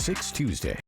6 Tuesday.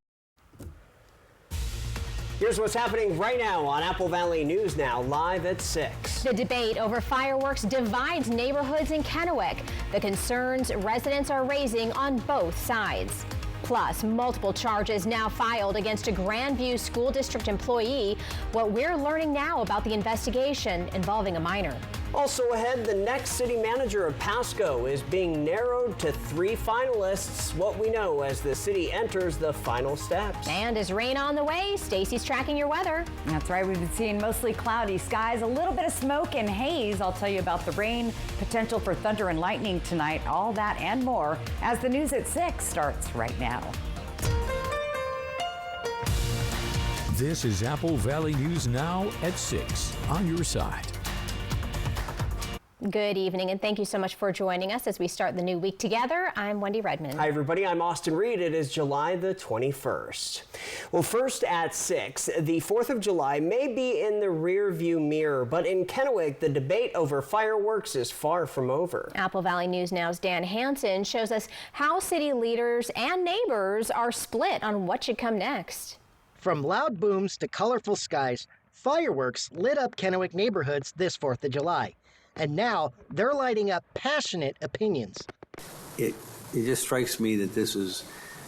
Here's what's happening right now on Apple Valley News Now, live at 6. The debate over fireworks divides neighborhoods in Kennewick. The concerns residents are raising on both sides. Plus, multiple charges now filed against a Grandview School District employee. What we're learning now about the investigation involving a minor. Also ahead, the next city manager of Pasco is being narrowed to 3 finalists. What we know as the city enters the final steps. And as rain on the way, Stacy's tracking your weather. That's right. We've been seeing mostly cloudy skies, a little bit of smoke and haze. I'll tell you about the rain, potential for thunder and lightning tonight, all that and more as the news at 6 starts right now. This is Apple Valley News Now at 6 on your side. Good evening, and thank you so much for joining us as we start the new week together. I'm Wendy Redmond. Hi, everybody. I'm Austin Reed. It is July the 21st. Well, first at 6, the 4th of July may be in the rearview mirror, but in Kennewick, the debate over fireworks is far from over. Apple Valley News Now's Dan Hansen shows us how city leaders and neighbors are split on what should come next. From loud booms to colorful skies, fireworks lit up Kennewick neighborhoods this 4th of July. And now they're lighting up passionate opinions. It just strikes me that this is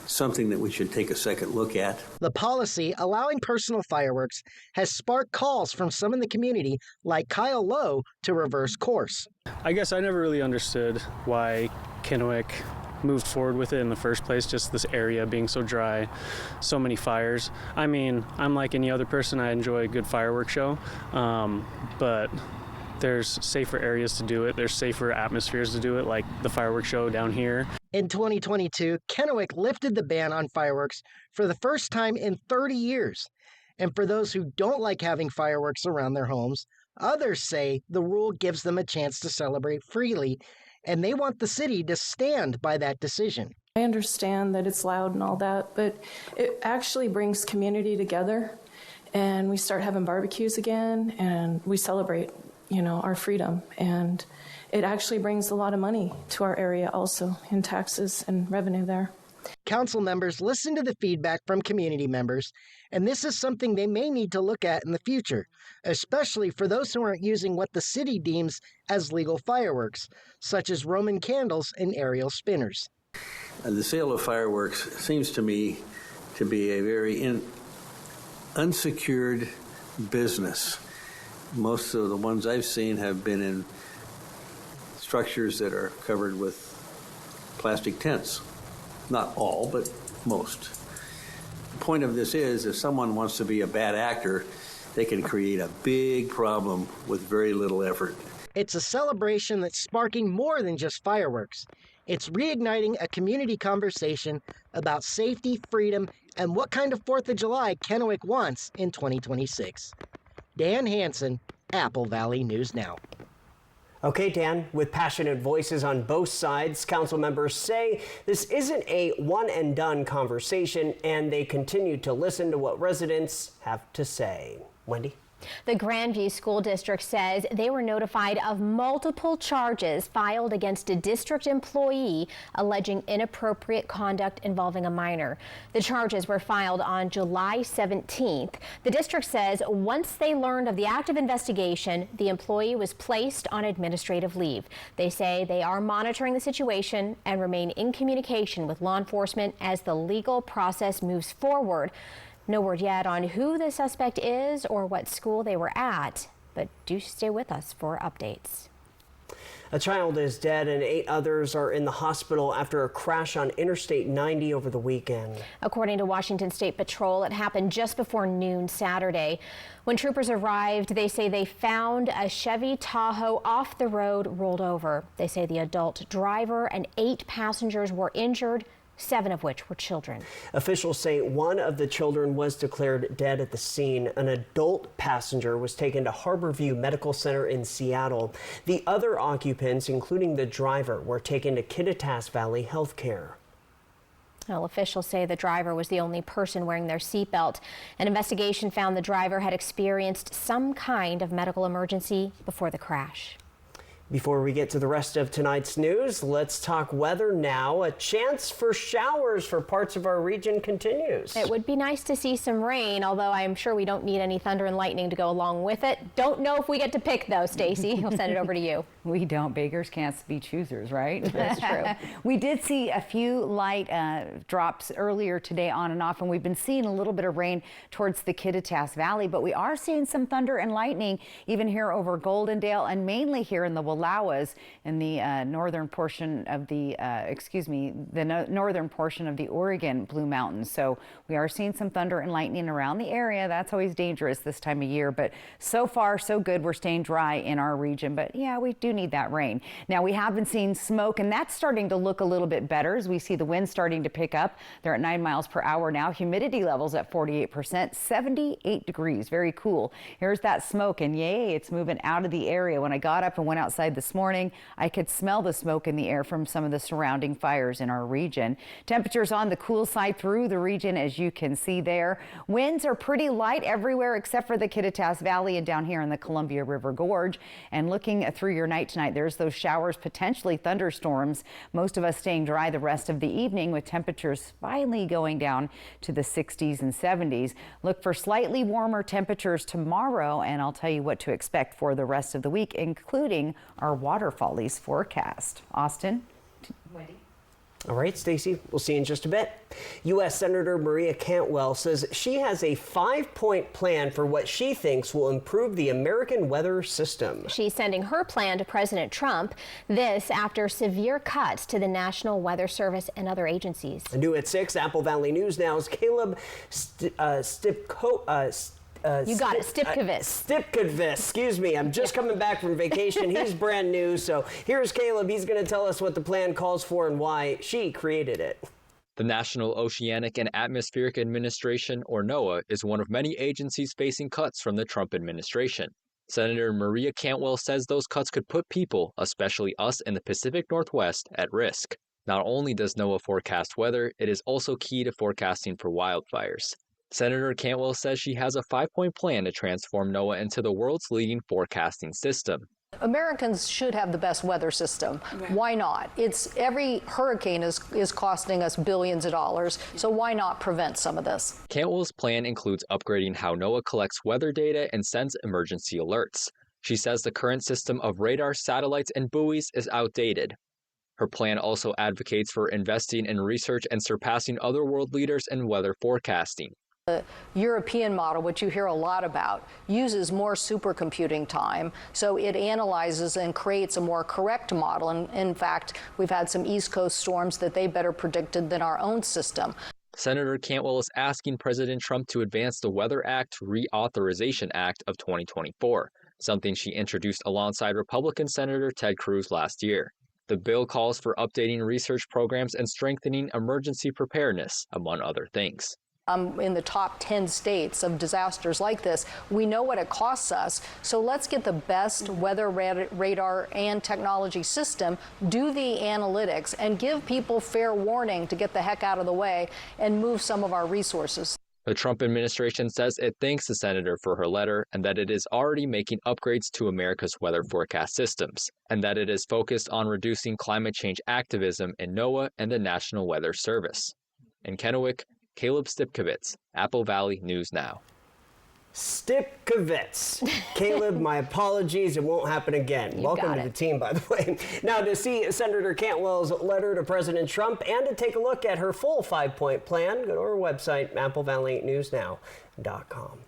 something that we should take a second look at. The policy allowing personal fireworks has sparked calls from some in the community, like Kyle Lowe, to reverse course. I guess I never really understood why Kennewick moved forward with it in the first place, just this area being so dry, so many fires. I mean, I'm like any other person, I enjoy a good fireworks show, but there's safer areas to do it. There's safer atmospheres to do it, like the fireworks show down here. In 2022, Kennewick lifted the ban on fireworks for the first time in 30 years. And for those who don't like having fireworks around their homes, others say the rule gives them a chance to celebrate freely, and they want the city to stand by that decision. I understand that it's loud and all that, but it actually brings community together, and we start having barbecues again, and we celebrate our freedom, and it actually brings a lot of money to our area also in taxes and revenue there. Council members listen to the feedback from community members, and this is something they may need to look at in the future, especially for those who aren't using what the city deems as legal fireworks, such as Roman candles and aerial spinners. The sale of fireworks seems to me to be a very unsecured business. Most of the ones I've seen have been in structures that are covered with plastic tents. Not all, but most. The point of this is, if someone wants to be a bad actor, they can create a big problem with very little effort. It's a celebration that's sparking more than just fireworks. It's reigniting a community conversation about safety, freedom, and what kind of 4th of July Kennewick wants in 2026. Dan Hansen, Apple Valley News Now. Okay, Dan, with passionate voices on both sides, council members say this isn't a one-and-done conversation, and they continue to listen to what residents have to say. Wendy? The Grandview School District says they were notified of multiple charges filed against a district employee alleging inappropriate conduct involving a minor. The charges were filed on July 17th. The district says once they learned of the active investigation, the employee was placed on administrative leave. They say they are monitoring the situation and remain in communication with law enforcement as the legal process moves forward. No word yet on who the suspect is or what school they were at, but do stay with us for updates. A child is dead and 8 others are in the hospital after a crash on Interstate 90 over the weekend. According to Washington State Patrol, it happened just before noon Saturday. When troopers arrived, they say they found a Chevy Tahoe off the road, rolled over. They say the adult driver and 8 passengers were injured, 7 of which were children. Officials say 1 of the children was declared dead at the scene. An adult passenger was taken to Harborview Medical Center in Seattle. The other occupants, including the driver, were taken to Kittitas Valley Healthcare. Well, officials say the driver was the only person wearing their seatbelt. An investigation found the driver had experienced some kind of medical emergency before the crash. Before we get to the rest of tonight's news, let's talk weather now. A chance for showers for parts of our region continues. It would be nice to see some rain, although I'm sure we don't need any thunder and lightning to go along with it. Don't know if we get to pick, though, Stacy. I'll send it over to you. We don't. Beggars can't be choosers, right? That's true. We did see a few light drops earlier today on and off, and we've been seeing a little bit of rain towards the Kittitas Valley, but we are seeing some thunder and lightning even here over Goldendale and mainly here in the Wallowas in the northern portion of the, northern portion of the Oregon Blue Mountains. So we are seeing some thunder and lightning around the area. That's always dangerous this time of year, but so far so good. We're staying dry in our region, but yeah, we do need that rain. Now we have been seeing smoke, and that's starting to look a little bit better as we see the wind starting to pick up. They're at 9 miles per hour now. Humidity levels at 48%, 78 degrees, very cool. Here's that smoke, and yay, it's moving out of the area. When I got up and went outside this morning, I could smell the smoke in the air from some of the surrounding fires in our region. Temperatures on the cool side through the region, as you can see there. Winds are pretty light everywhere except for the Kittitas Valley and down here in the Columbia River Gorge. And looking through your night tonight, there's those showers, potentially thunderstorms. Most of us staying dry the rest of the evening with temperatures finally going down to the 60s and 70s. Look for slightly warmer temperatures tomorrow, and I'll tell you what to expect for the rest of the week, including our waterfallies forecast. Austin? Wendy? All right, Stacy, we'll see you in just a bit. U.S. Senator Maria Cantwell says she has a 5-point plan for what she thinks will improve the American weather system. She's sending her plan to President Trump. This after severe cuts to the National Weather Service and other agencies. New at 6, Apple Valley News Now's Caleb Stipkovitz. Excuse me. I'm just coming back from vacation. He's brand new. So here's Caleb. He's going to tell us what the plan calls for and why she created it. The National Oceanic and Atmospheric Administration, or NOAA, is one of many agencies facing cuts from the Trump administration. Senator Maria Cantwell says those cuts could put people, especially us in the Pacific Northwest, at risk. Not only does NOAA forecast weather, it is also key to forecasting for wildfires. Senator Cantwell says she has a 5-point plan to transform NOAA into the world's leading forecasting system. Americans should have the best weather system. Why not? Every hurricane is costing us billions of dollars, so why not prevent some of this? Cantwell's plan includes upgrading how NOAA collects weather data and sends emergency alerts. She says the current system of radar, satellites, and buoys is outdated. Her plan also advocates for investing in research and surpassing other world leaders in weather forecasting. The European model, which you hear a lot about, uses more supercomputing time, so it analyzes and creates a more correct model. And in fact, we've had some East Coast storms that they better predicted than our own system. Senator Cantwell is asking President Trump to advance the Weather Act Reauthorization Act of 2024, something she introduced alongside Republican Senator Ted Cruz last year. The bill calls for updating research programs and strengthening emergency preparedness, among other things. In the top 10 states of disasters like this. We know what it costs us, so let's get the best weather radar and technology system, do the analytics, and give people fair warning to get the heck out of the way and move some of our resources. The Trump administration says it thanks the senator for her letter and that it is already making upgrades to America's weather forecast systems, and that it is focused on reducing climate change activism in NOAA and the National Weather Service. In Kennewick, Caleb Stipkovitz, Apple Valley News Now. Stipkovitz. Caleb, my apologies. It won't happen again. Welcome to the team, by the way. Now, to see Senator Cantwell's letter to President Trump and to take a look at her full 5-point plan, go to our website, applevalleynewsnow.com.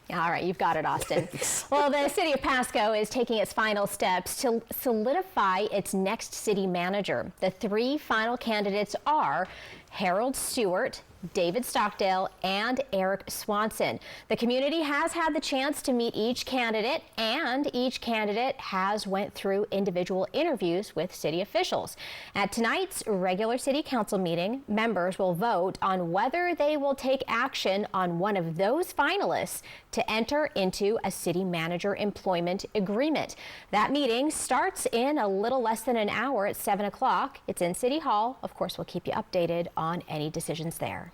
All right, you've got it, Austin. Well, the city of Pasco is taking its final steps to solidify its next city manager. The 3 final candidates are Harold Stewart, David Stockdale, and Eric Swanson. The community has had the chance to meet each candidate, and each candidate has went through individual interviews with city officials. At tonight's regular city council meeting, members will vote on whether they will take action on one of those finalists to enter into a city manager employment agreement. That meeting starts in a little less than an hour at 7 o'clock. It's in City Hall. Of course, we'll keep you updated on any decisions there.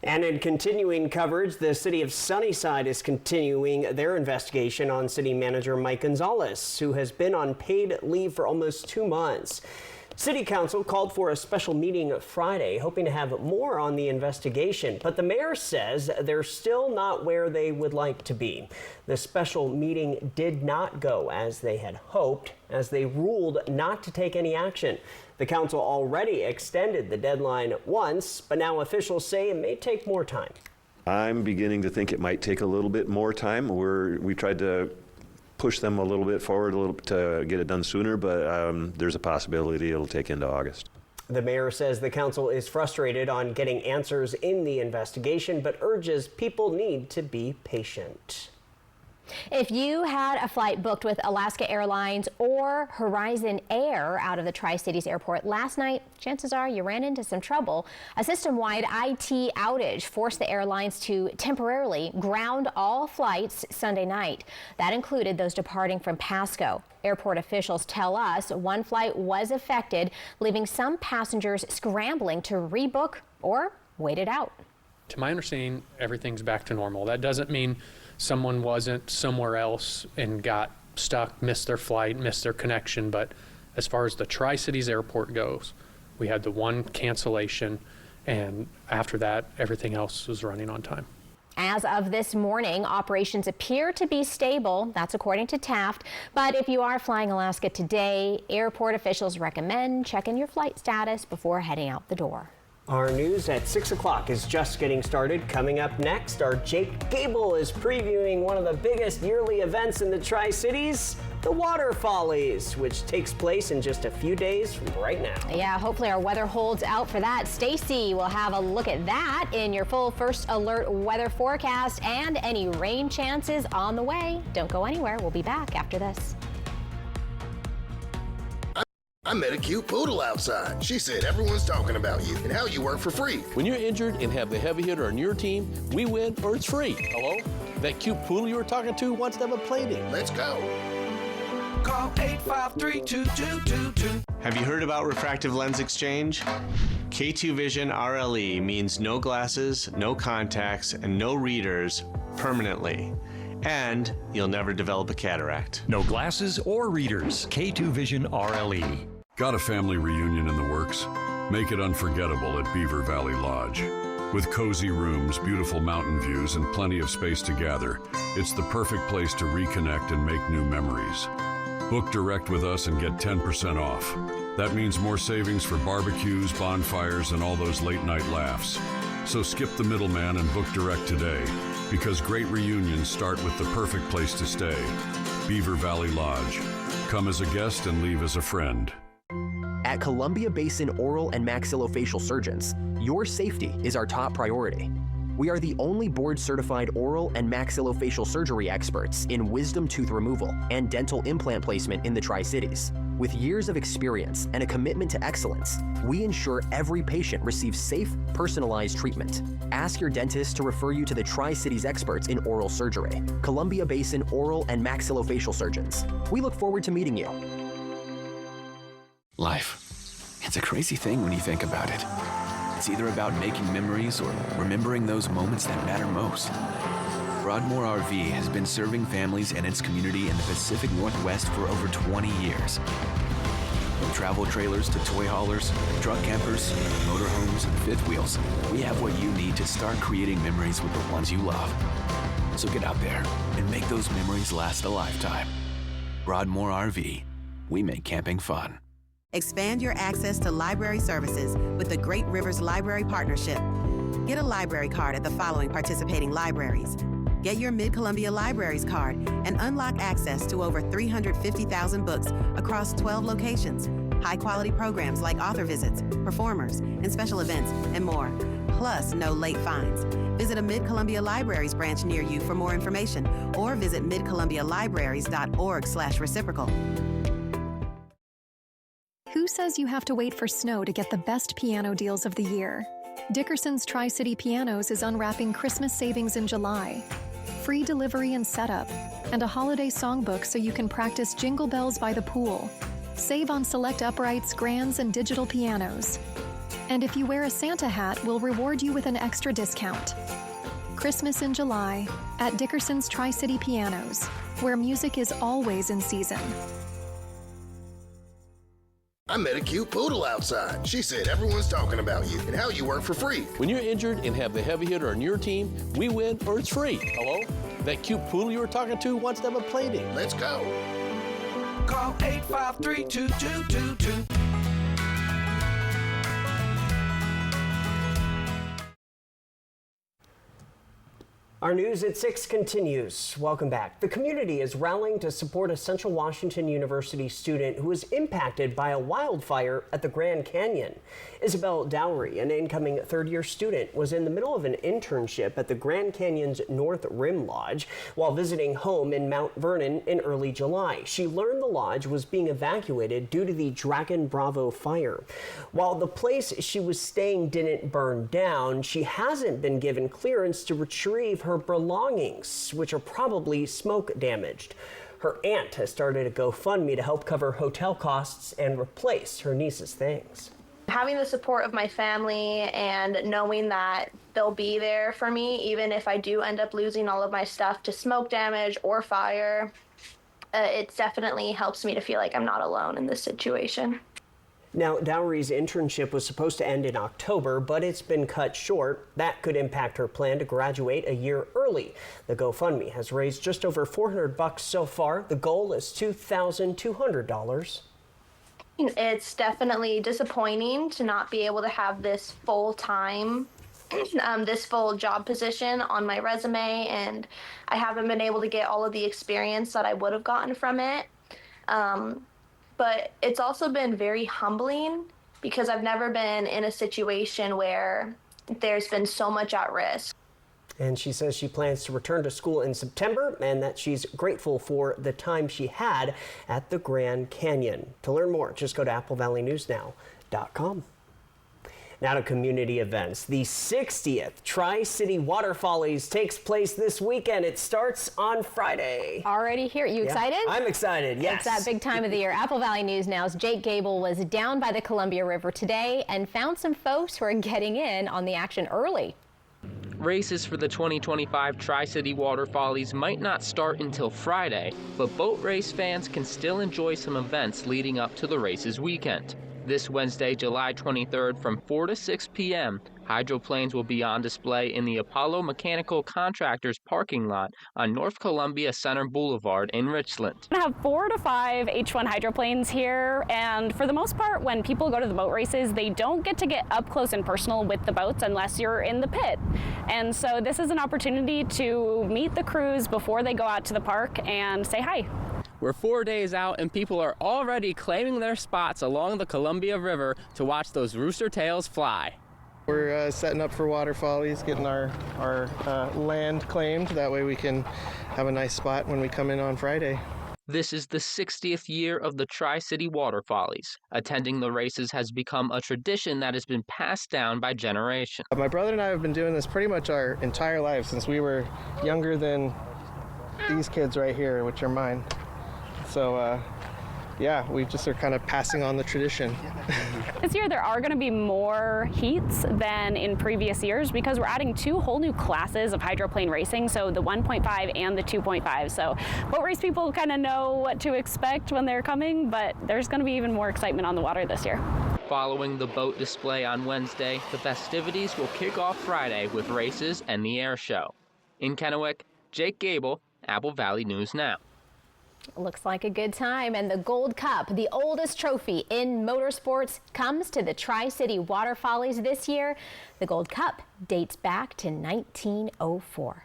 And in continuing coverage, the city of Sunnyside is continuing their investigation on city manager Mike Gonzalez, who has been on paid leave for almost 2 months. City Council called for a special meeting Friday, hoping to have more on the investigation, but the mayor says they're still not where they would like to be. The special meeting did not go as they had hoped, as they ruled not to take any action. The council already extended the deadline once, but now officials say it may take more time. I'm beginning to think it might take a little bit more time. We tried to push them a little bit forward to get it done sooner, but there's a possibility it'll take into August. The mayor says the council is frustrated on getting answers in the investigation, but urges people need to be patient. If you had a flight booked with Alaska Airlines or Horizon Air out of the Tri-Cities airport last night, chances are you ran into some trouble. A system-wide IT outage forced the airlines to temporarily ground all flights Sunday night. That included those departing from Pasco. Airport officials tell us one flight was affected, leaving some passengers scrambling to rebook or wait it out. To my understanding, everything's back to normal. That doesn't mean someone wasn't somewhere else and got stuck, missed their flight, missed their connection. But as far as the Tri-Cities airport goes, we had the one cancellation, and after that, everything else was running on time. As of this morning, operations appear to be stable. That's according to Taft. But if you are flying Alaska today, airport officials recommend checking your flight status before heading out the door. Our news at 6 o'clock is just getting started. Coming up next, our Jake Gable is previewing one of the biggest yearly events in the Tri-Cities, the Water Follies, which takes place in just a few days from right now. Yeah, hopefully our weather holds out for that. Stacy will have a look at that in your full First Alert weather forecast and any rain chances on the way. Don't go anywhere. We'll be back after this. I met a cute poodle outside. She said everyone's talking about you and how you work for free. When you're injured and have the heavy hitter on your team, we win or it's free. Hello? That cute poodle you were talking to wants to have a play date. Let's go. Call 853-2222. Have you heard about refractive lens exchange? K2 Vision RLE means no glasses, no contacts, and no readers permanently. And you'll never develop a cataract. No glasses or readers. K2 Vision RLE. Got a family reunion in the works? Make it unforgettable at Beaver Valley Lodge. With cozy rooms, beautiful mountain views, and plenty of space to gather, it's the perfect place to reconnect and make new memories. Book direct with us and get 10% off. That means more savings for barbecues, bonfires, and all those late-night laughs. So skip the middleman and book direct today, because great reunions start with the perfect place to stay. Beaver Valley Lodge. Come as a guest and leave as a friend. At Columbia Basin Oral and Maxillofacial Surgeons, your safety is our top priority. We are the only board-certified oral and maxillofacial surgery experts in wisdom tooth removal and dental implant placement in the Tri-Cities. With years of experience and a commitment to excellence, we ensure every patient receives safe, personalized treatment. Ask your dentist to refer you to the Tri-Cities experts in oral surgery, Columbia Basin Oral and Maxillofacial Surgeons. We look forward to meeting you. Life. It's a crazy thing when you think about it. It's either about making memories or remembering those moments that matter most. Broadmoor RV has been serving families and its community in the Pacific Northwest for over 20 years. From travel trailers to toy haulers, truck campers, motorhomes, and fifth wheels, we have what you need to start creating memories with the ones you love. So get out there and make those memories last a lifetime. Broadmoor RV. We make camping fun. Expand your access to library services with the Great Rivers Library Partnership. Get a library card at the following participating libraries. Get your Mid-Columbia Libraries card and unlock access to over 350,000 books across 12 locations. High-quality programs like author visits, performers, and special events, and more. Plus, no late fines. Visit a Mid-Columbia Libraries branch near you for more information, or visit midcolumbialibraries.org/reciprocal. Who says you have to wait for snow to get the best piano deals of the year? Dickerson's Tri-City Pianos is unwrapping Christmas savings in July. Free delivery and setup, and a holiday songbook so you can practice Jingle Bells by the pool. Save on select uprights, grands, and digital pianos. And if you wear a Santa hat, we'll reward you with an extra discount. Christmas in July at Dickerson's Tri-City Pianos, where music is always in season. I met a cute poodle outside. She said everyone's talking about you and how you work for free. When you're injured and have the heavy hitter on your team, we win or it's free. Hello? That cute poodle you were talking to wants to have a play date. Let's go. Call 853-2222. Our News at 6 continues. Welcome back. The community is rallying to support a Central Washington University student who was impacted by a wildfire at the Grand Canyon. Isabel Dowry, an incoming third-year student, was in the middle of an internship at the Grand Canyon's North Rim Lodge while visiting home in Mount Vernon in early July. She learned the lodge was being evacuated due to the Dragon Bravo fire. While the place she was staying didn't burn down, she hasn't been given clearance to retrieve her belongings, which are probably smoke damaged. Her aunt has started a GoFundMe to help cover hotel costs and replace her niece's things. Having the support of my family and knowing that they'll be there for me, even if I do end up losing all of my stuff to smoke damage or fire, it definitely helps me to feel like I'm not alone in this situation. Now, Dowry's internship was supposed to end in October, but it's been cut short. That could impact her plan to graduate a year early. The GoFundMe has raised just over $400 so far. The goal is $2,200. It's definitely disappointing to not be able to have this full-time, this full job position on my resume, and I haven't been able to get all of the experience that I would have gotten from it. But it's also been very humbling because I've never been in a situation where there's been so much at risk. And she says she plans to return to school in September and that she's grateful for the time she had at the Grand Canyon. To learn more, just go to AppleValleyNewsNow.com. Now to community events. The 60th Tri-City Water Follies takes place this weekend. It starts on Friday. Already here. You excited? I'm excited, yes. It's that big time of the year. Apple Valley News Now's Jake Gable was down by the Columbia River today and found some folks who are getting in on the action early. Races for the 2025 Tri-City Water Follies might not start until Friday, but boat race fans can still enjoy some events leading up to the races weekend. This Wednesday, July 23rd from 4 to 6 p.m., hydroplanes will be on display in the Apollo Mechanical Contractors parking lot on North Columbia Center Boulevard in Richland. We have 4 to 5 H1 hydroplanes here, and for the most part, when people go to the boat races, they don't get to get up close and personal with the boats unless you're in the pit. And so this is an opportunity to meet the crews before they go out to the park and say hi. We're 4 days out and people are already claiming their spots along the Columbia River to watch those rooster tails fly. We're setting up for water follies, getting our land claimed. That way we can have a nice spot when we come in on Friday. This is the 60th year of the Tri-City Water Follies. Attending the races has become a tradition that has been passed down by generations. My brother and I have been doing this pretty much our entire life since we were younger than these kids right here, which are mine. So, yeah, we just are kind of passing on the tradition. This year there are going to be more heats than in previous years because we're adding 2 whole new classes of hydroplane racing, so the 1.5 and the 2.5. So boat race people kind of know what to expect when they're coming, but there's going to be even more excitement on the water this year. Following the boat display on Wednesday, the festivities will kick off Friday with races and the air show. In Kennewick, Jake Gable, Apple Valley News Now. Looks like a good time, and the Gold Cup, the oldest trophy in motorsports, comes to the Tri-City Water Follies this year. The Gold Cup dates back to 1904.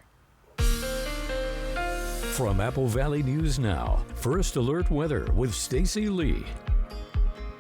From Apple Valley News Now, First Alert Weather with Stacy Lee.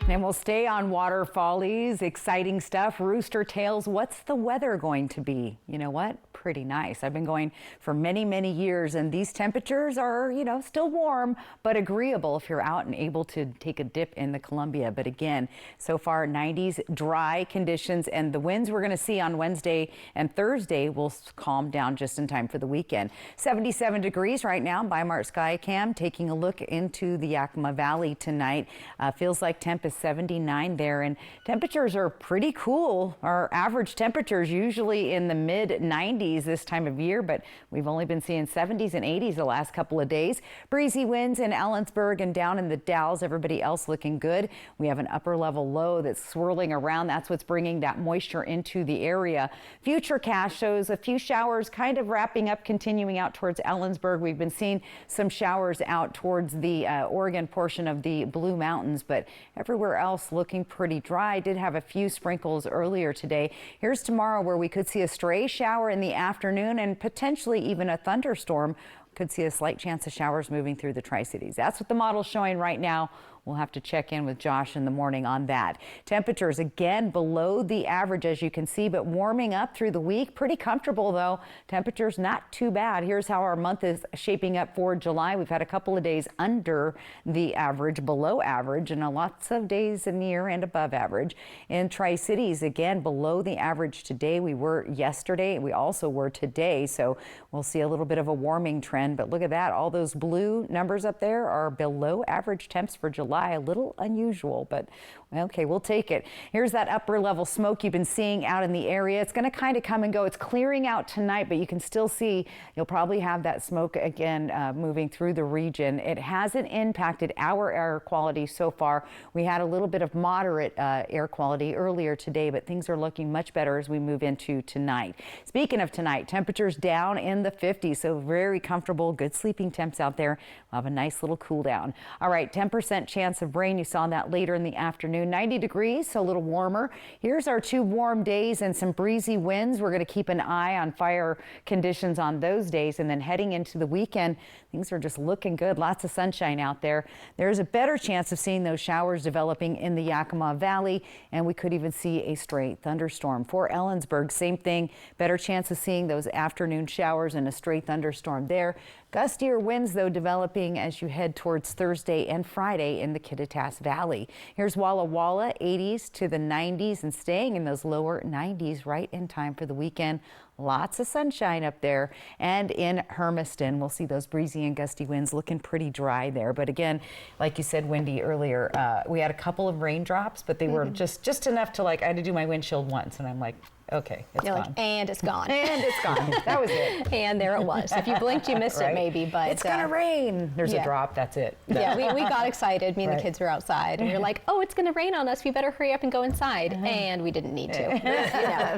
And we'll stay on water follies, exciting stuff, rooster tails. What's the weather going to be? You know what? Pretty nice. I've been going for many, many years, and these temperatures are, still warm, but agreeable if you're out and able to take a dip in the Columbia. But again, so far 90s dry conditions, and the winds we're going to see on Wednesday and Thursday will calm down just in time for the weekend. 77 degrees right now by Mart Skycam. Taking a look into the Yakima Valley tonight. Feels like temp is 79 there, and temperatures are pretty cool. Our average temperatures usually in the mid 90s this time of year, but we've only been seeing 70s and 80s the last couple of days. Breezy winds in Ellensburg and down in the Dalles. Everybody else looking good. We have an upper level low that's swirling around. That's what's bringing that moisture into the area. Futurecast shows a few showers kind of wrapping up, continuing out towards Ellensburg. We've been seeing some showers out towards the Oregon portion of the Blue Mountains, but everywhere else looking pretty dry. Did have a few sprinkles earlier today. Here's tomorrow, where we could see a stray shower in the afternoon and potentially even a thunderstorm. Could see a slight chance of showers moving through the Tri-Cities. That's what the model's showing right now. We'll have to check in with Josh in the morning on that. Temperatures again below the average, as you can see, but warming up through the week. Pretty comfortable, though. Temperatures not too bad. Here's how our month is shaping up for July. We've had a couple of days under the average, below average, and lots of days near and above average. In Tri-Cities, again, below the average today. We were yesterday. We also were today, so we'll see a little bit of a warming trend. But look at that. All those blue numbers up there are below average temps for July. A little unusual, but okay, we'll take it. Here's that upper level smoke you've been seeing out in the area. It's going to kind of come and go. It's clearing out tonight, but you can still see, you'll probably have that smoke again moving through the region. It hasn't impacted our air quality so far. We had a little bit of moderate air quality earlier today, but things are looking much better as we move into tonight. Speaking of tonight, temperatures down in the 50s, so very comfortable, good sleeping temps out there. We'll have a nice little cool down. All right, 10% chance of rain. You saw that later in the afternoon. 90 degrees, so a little warmer. Here's our 2 warm days and some breezy winds. We're going to keep an eye on fire conditions on those days, and then heading into the weekend, things are just looking good. Lots of sunshine out there. There's a better chance of seeing those showers developing in the Yakima Valley, and we could even see a stray thunderstorm. For Ellensburg, same thing. Better chance of seeing those afternoon showers and a stray thunderstorm there. Gustier winds, though, developing as you head towards Thursday and Friday in the Kittitas Valley. Here's Walla Walla, 80s to the 90s, and staying in those lower 90s right in time for the weekend. Lots of sunshine up there. And in Hermiston, we'll see those breezy and gusty winds looking pretty dry there. But again, like you said, Wendy, earlier, we had a couple of raindrops, but they were just enough to, like, I had to do my windshield once, and I'm like, okay, it's gone. Like, and it's gone. And it's gone. That was it. And there it was. If you blinked, you missed it maybe, but it's gonna rain. There's a drop, that's it. Yeah, we got excited. Me and the kids were outside, and we were like, oh, it's gonna rain on us. We better hurry up and go inside. And we didn't need to.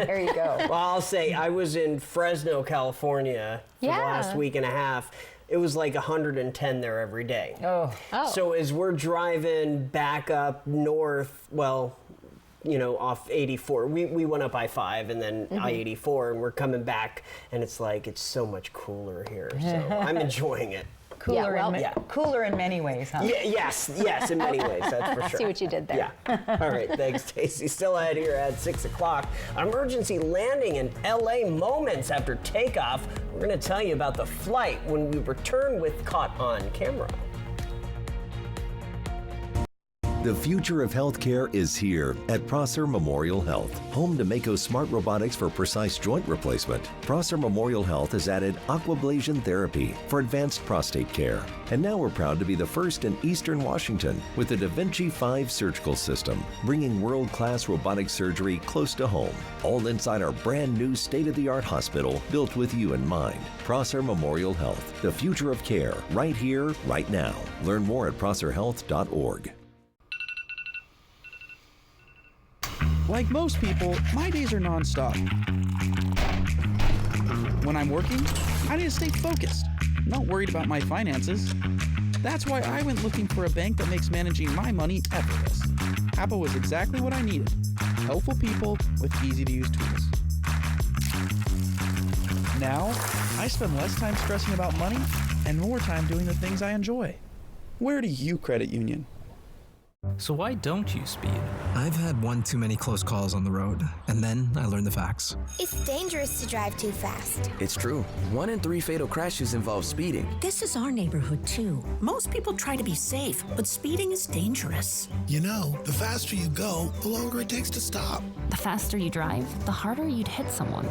There you go. Well, I'll say I was in Fresno, California for the last week and a half. It was like 110 there every day. So as we're driving back up north, well, you know, off 84. We went up I-5 and then I-84, and we're coming back, and it's like, it's so much cooler here. So I'm enjoying it. Cooler in many ways, huh? Yes, in many ways, that's for sure. See what you did there. Yeah. All right, thanks, Stacey. Still ahead here at 6 o'clock. An emergency landing in LA moments after takeoff. We're going to tell you about the flight when we return with Caught on Camera. The future of healthcare is here at Prosser Memorial Health, home to Mako Smart Robotics for precise joint replacement. Prosser Memorial Health has added aquablation therapy for advanced prostate care. And now we're proud to be the first in Eastern Washington with the Da Vinci 5 surgical system, bringing world-class robotic surgery close to home, all inside our brand new state-of-the-art hospital built with you in mind. Prosser Memorial Health, the future of care, right here, right now. Learn more at prosserhealth.org. Like most people, my days are nonstop. When I'm working, I need to stay focused, not worried about my finances. That's why I went looking for a bank that makes managing my money effortless. Apple was exactly what I needed. Helpful people with easy-to-use tools. Now, I spend less time stressing about money and more time doing the things I enjoy. Where do you credit union? So why don't you speed? I've had one too many close calls on the road, and then I learned the facts. It's dangerous to drive too fast. It's true. 1 in 3 fatal crashes involve speeding. This is our neighborhood, too. Most people try to be safe, but speeding is dangerous. You know, the faster you go, the longer it takes to stop. The faster you drive, the harder you'd hit someone.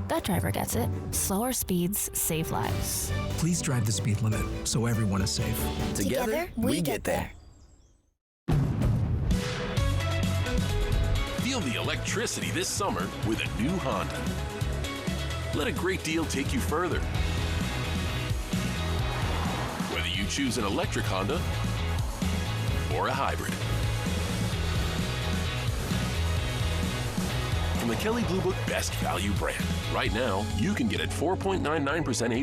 That driver gets it. Slower speeds save lives. Please drive the speed limit so everyone is safe. Together we get there. the electricity this summer with a new Honda. Let a great deal take you further. Whether you choose an electric Honda or a hybrid. From the Kelley Blue Book Best Value brand. Right now, you can get at 4.99%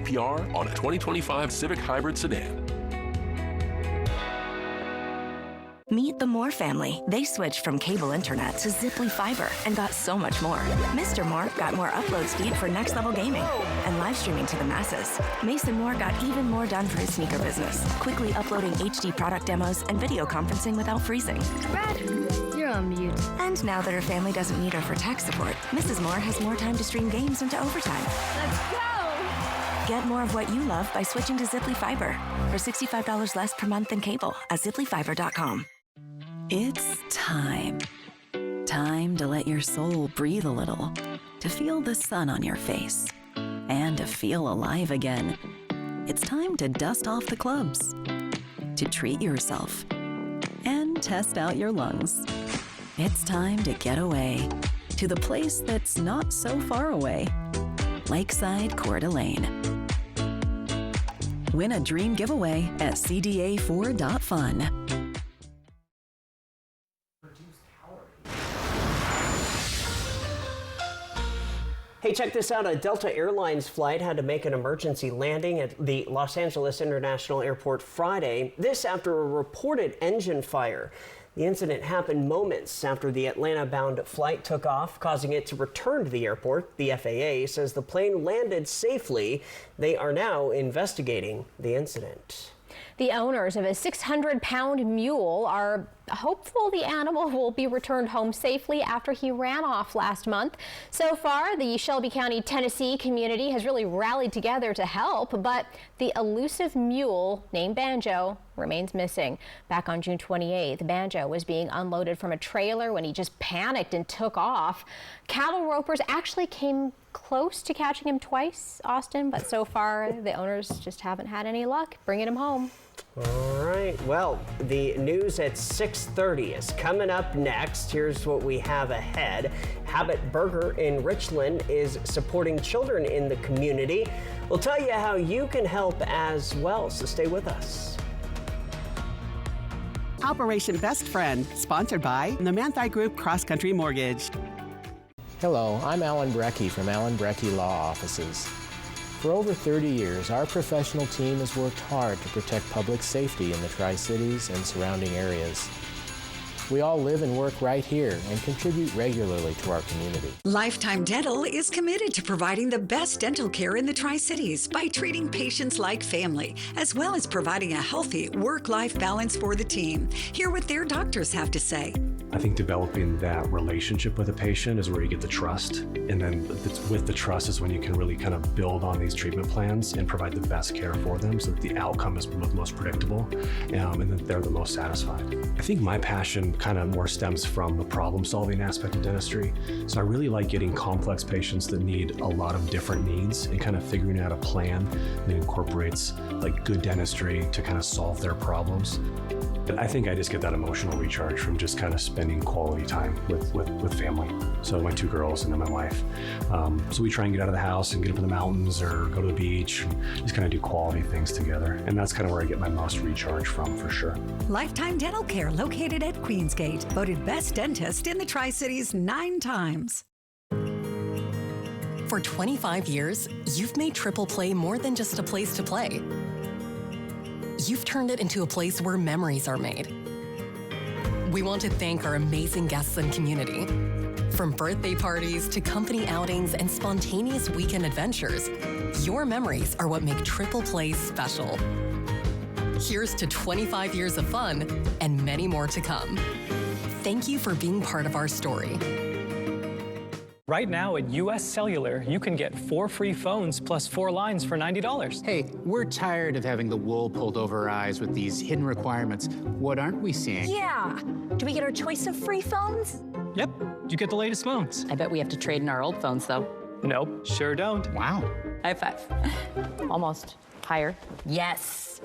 APR on a 2025 Civic Hybrid sedan. Meet the Moore family. They switched from cable internet to Ziply Fiber and got so much more. Mr. Moore got more upload speed for next level gaming and live streaming to the masses. Mason Moore got even more done for his sneaker business, quickly uploading HD product demos and video conferencing without freezing. Brad, you're on mute. And now that her family doesn't need her for tech support, Mrs. Moore has more time to stream games into overtime. Let's go! Get more of what you love by switching to Ziply Fiber for $65 less per month than cable at ziplyfiber.com. It's time. Time to let your soul breathe a little, to feel the sun on your face, and to feel alive again. It's time to dust off the clubs, to treat yourself, and test out your lungs. It's time to get away to the place that's not so far away, Lakeside Coeur d'Alene. Win a dream giveaway at cda4.fun. Hey, check this out. A Delta Airlines flight had to make an emergency landing at the Los Angeles International Airport Friday. This after a reported engine fire. The incident happened moments after the Atlanta-bound flight took off, causing it to return to the airport. The FAA says the plane landed safely. They are now investigating the incident. The owners of a 600-pound mule are hopeful the animal will be returned home safely after he ran off last month. So far, the Shelby County, Tennessee community has really rallied together to help, but the elusive mule named Banjo remains missing. Back on June 28th, Banjo was being unloaded from a trailer when he just panicked and took off. Cattle ropers actually came close to catching him twice, Austin, but so far the owners just haven't had any luck bringing him home. All right. Well, the news at 6:30 is coming up next. Here's what we have ahead. Habit Burger in Richland is supporting children in the community. We'll tell you how you can help as well, so stay with us. Operation Best Friend, sponsored by the Manthei Group Cross Country Mortgage. Hello, I'm Alan Brecky from Alan Brecky Law Offices. For over 30 years, our professional team has worked hard to protect public safety in the Tri-Cities and surrounding areas. We all live and work right here and contribute regularly to our community. Lifetime Dental is committed to providing the best dental care in the Tri-Cities by treating patients like family, as well as providing a healthy work-life balance for the team. Hear what their doctors have to say. I think developing that relationship with a patient is where you get the trust. And then with the trust is when you can really kind of build on these treatment plans and provide the best care for them so that the outcome is most predictable and that they're the most satisfied. I think my passion kind of more stems from the problem-solving aspect of dentistry. So I really like getting complex patients that need a lot of different needs and kind of figuring out a plan that incorporates like good dentistry to kind of solve their problems. I think I just get that emotional recharge from just kind of spending quality time with family. So my two girls and then my wife. So we try and get out of the house and get up in the mountains or go to the beach and just kind of do quality things together. And that's kind of where I get my most recharge from, for sure. Lifetime Dental Care, located at Queensgate, voted best dentist in the Tri-Cities 9 times. For 25 years, you've made Triple Play more than just a place to play. You've turned it into a place where memories are made. We want to thank our amazing guests and community. From birthday parties to company outings and spontaneous weekend adventures, your memories are what make Triple Play special. Here's to 25 years of fun and many more to come. Thank you for being part of our story. Right now at US Cellular, you can get 4 free phones plus 4 lines for $90. Hey, we're tired of having the wool pulled over our eyes with these hidden requirements. What aren't we seeing? Yeah. Do we get our choice of free phones? Yep, you get the latest phones. I bet we have to trade in our old phones, though. Nope, sure don't. Wow. High five. Almost. Higher. Yes.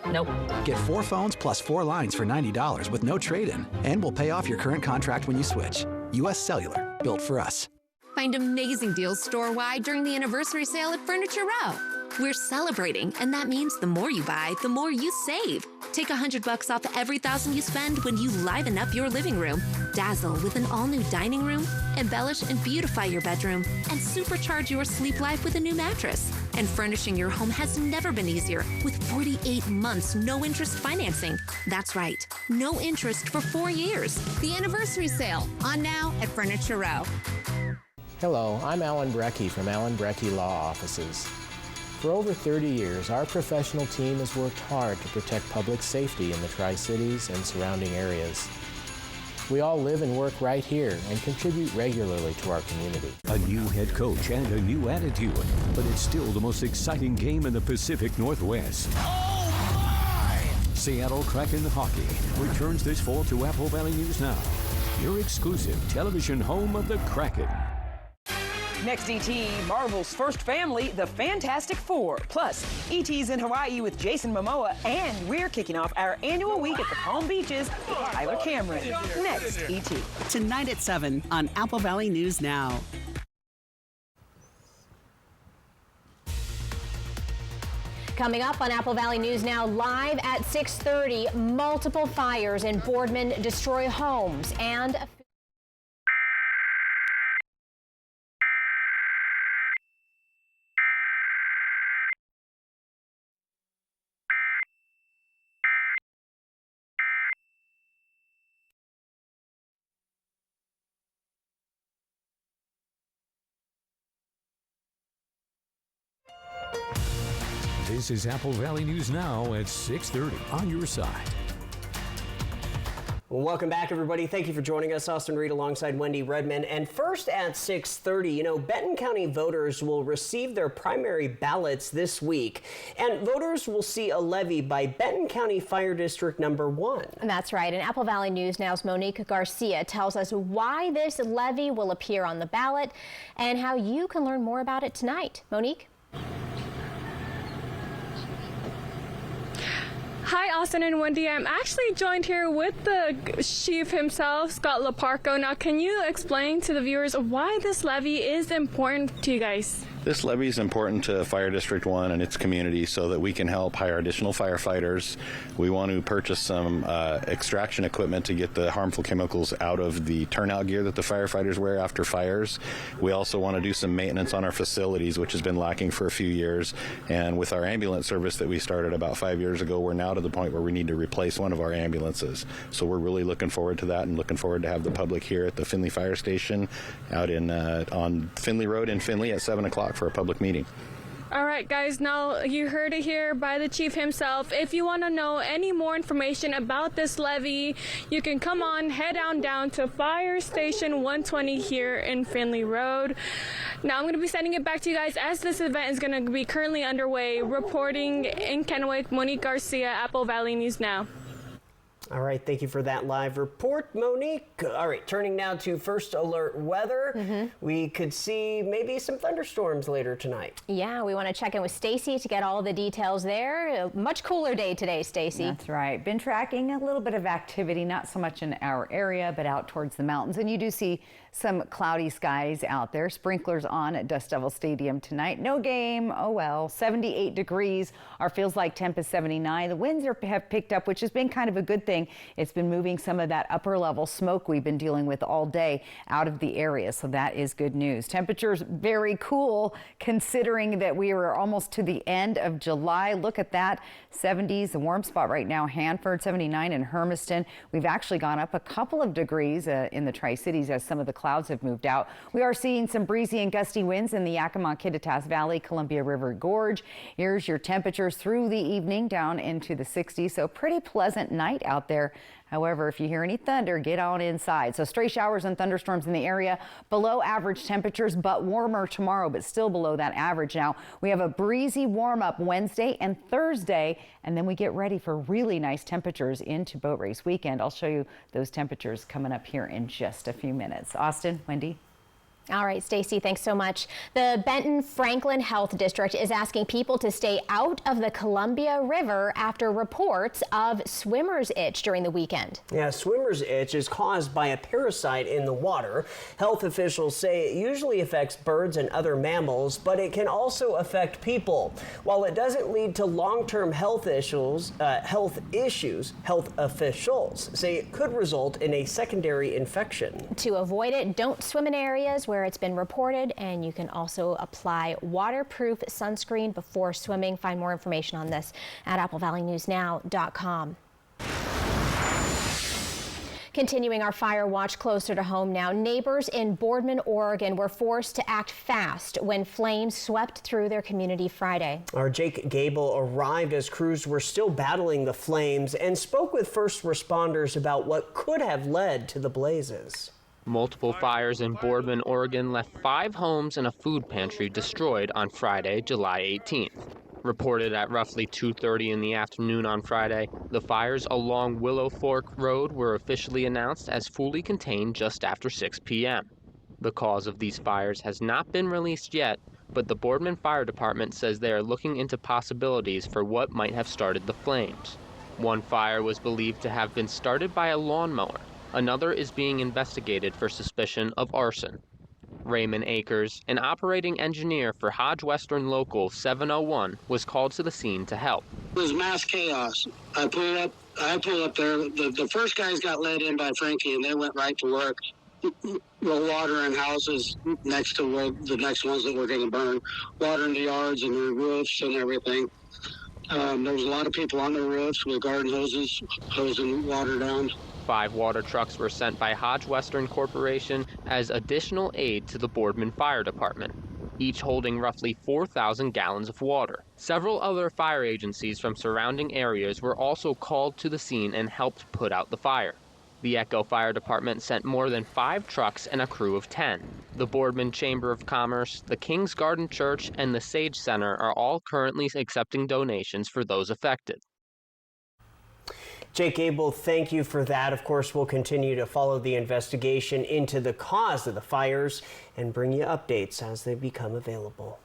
Nope. Get 4 phones plus 4 lines for $90 with no trade-in, and we'll pay off your current contract when you switch. U.S. Cellular, built for us. Find amazing deals store-wide during the anniversary sale at Furniture Row. We're celebrating, and that means the more you buy, the more you save. Take $100 off every $1,000 you spend when you liven up your living room. Dazzle with an all-new dining room, embellish and beautify your bedroom, and supercharge your sleep life with a new mattress. And furnishing your home has never been easier with 48 months no-interest financing. That's right, no interest for 4 years. The anniversary sale, on now at Furniture Row. Hello, I'm Alan Brecky from Alan Brecky Law Offices. For over 30 years, our professional team has worked hard to protect public safety in the Tri-Cities and surrounding areas. We all live and work right here and contribute regularly to our community. A new head coach and a new attitude, but it's still the most exciting game in the Pacific Northwest. Oh my! Seattle Kraken Hockey returns this fall to Apple Valley News Now, your exclusive television home of the Kraken. Next ET, Marvel's first family, the Fantastic Four. Plus, ET's in Hawaii with Jason Momoa, and we're kicking off our annual week at the Palm Beaches with Tyler Cameron. Next ET. Tonight at 7 on Apple Valley News Now. Coming up on Apple Valley News Now, live at 6:30, multiple fires in Boardman destroy homes and This is Apple Valley News Now at 6:30 on your side. Well, welcome back, everybody. Thank you for joining us. Austin Reed alongside Wendy Redman. And first at 6:30, Benton County voters will receive their primary ballots this week. And voters will see a levy by Benton County Fire District number 1. That's right. And Apple Valley News Now's Monique Garcia tells us why this levy will appear on the ballot and how you can learn more about it tonight. Monique? Hi, Austin and Wendy. I'm actually joined here with the chief himself, Scott Laparco. Now, can you explain to the viewers why this levy is important to you guys? This levy is important to Fire District 1 and its community so that we can help hire additional firefighters. We want to purchase some extraction equipment to get the harmful chemicals out of the turnout gear that the firefighters wear after fires. We also want to do some maintenance on our facilities, which has been lacking for a few years. And with our ambulance service that we started about 5 years ago, we're now to the point where we need to replace one of our ambulances. So we're really looking forward to that and looking forward to have the public here at the Findlay Fire Station out in on Findlay Road in Findlay at 7 o'clock for a public meeting. All right, guys, now you heard it here by the chief himself. If you want to know any more information about this levy, you can come on, head on down to Fire Station 120 here in Findlay Road. Now I'm going to be sending it back to you guys as this event is going to be currently underway. Reporting in Kennewick, Monique Garcia, Apple Valley News Now. All right, thank you for that live report, Monique. All right, turning now to first alert weather. We could see maybe some thunderstorms later tonight. Yeah, we want to check in with Stacy to get all the details there. A much cooler day today, Stacy. That's right. Been tracking a little bit of activity, not so much in our area, but out towards the mountains. And you do see some cloudy skies out there. Sprinklers on at Dust Devil Stadium tonight. No game. Oh well. 78 degrees. Our feels like temp is 79. The winds have picked up, which has been kind of a good thing. It's been moving some of that upper level smoke we've been dealing with all day out of the area. So that is good news. Temperatures very cool considering that we are almost to the end of July. Look at that. 70s, the warm spot right now, Hanford, 79 in Hermiston. We've actually gone up a couple of degrees in the Tri-Cities as some of the clouds have moved out. We are seeing some breezy and gusty winds in the Yakima-Kittitas Valley, Columbia River Gorge. Here's your temperatures through the evening down into the 60s. So pretty pleasant night out there. However, if you hear any thunder, get on inside. So stray showers and thunderstorms in the area, below average temperatures, but warmer tomorrow, but still below that average. Now, we have a breezy warm up Wednesday and Thursday, and then we get ready for really nice temperatures into boat race weekend. I'll show you those temperatures coming up here in just a few minutes. Austin, Wendy. All right, Stacy, thanks so much. The Benton Franklin Health District is asking people to stay out of the Columbia River after reports of swimmer's itch during the weekend. Yeah, swimmer's itch is caused by a parasite in the water. Health officials say it usually affects birds and other mammals, but it can also affect people. While it doesn't lead to long-term health officials say it could result in a secondary infection. To avoid it, don't swim in areas where it's been reported, and you can also apply waterproof sunscreen before swimming. Find more information on this at applevalleynewsnow.com. Continuing our fire watch closer to home now, neighbors in Boardman, Oregon were forced to act fast when flames swept through their community Friday. Our Jake Gable arrived as crews were still battling the flames and spoke with first responders about what could have led to the blazes. Multiple fires in Boardman, Oregon left 5 homes and a food pantry destroyed on Friday, July 18th. Reported at roughly 2:30 in the afternoon on Friday, the fires along Willow Fork Road were officially announced as fully contained just after 6 p.m. The cause of these fires has not been released yet, but the Boardman Fire Department says they are looking into possibilities for what might have started the flames. One fire was believed to have been started by a lawnmower. Another is being investigated for suspicion of arson. Raymond Akers, an operating engineer for Hodge Western Local 701, was called to the scene to help. It was mass chaos. I pulled up there. The first guys got led in by Frankie, and they went right to work. We're watering houses next to the next ones that we're going to burn, watering the yards and the roofs and everything. There was a lot of people on the roofs with garden hoses, hosing water down. 5 water trucks were sent by Hodge Western Corporation as additional aid to the Boardman Fire Department, each holding roughly 4,000 gallons of water. Several other fire agencies from surrounding areas were also called to the scene and helped put out the fire. The Echo Fire Department sent more than 5 trucks and a crew of 10. The Boardman Chamber of Commerce, the King's Garden Church, and the Sage Center are all currently accepting donations for those affected. Jake Gable, thank you for that. Of course, we'll continue to follow the investigation into the cause of the fires and bring you updates as they become available.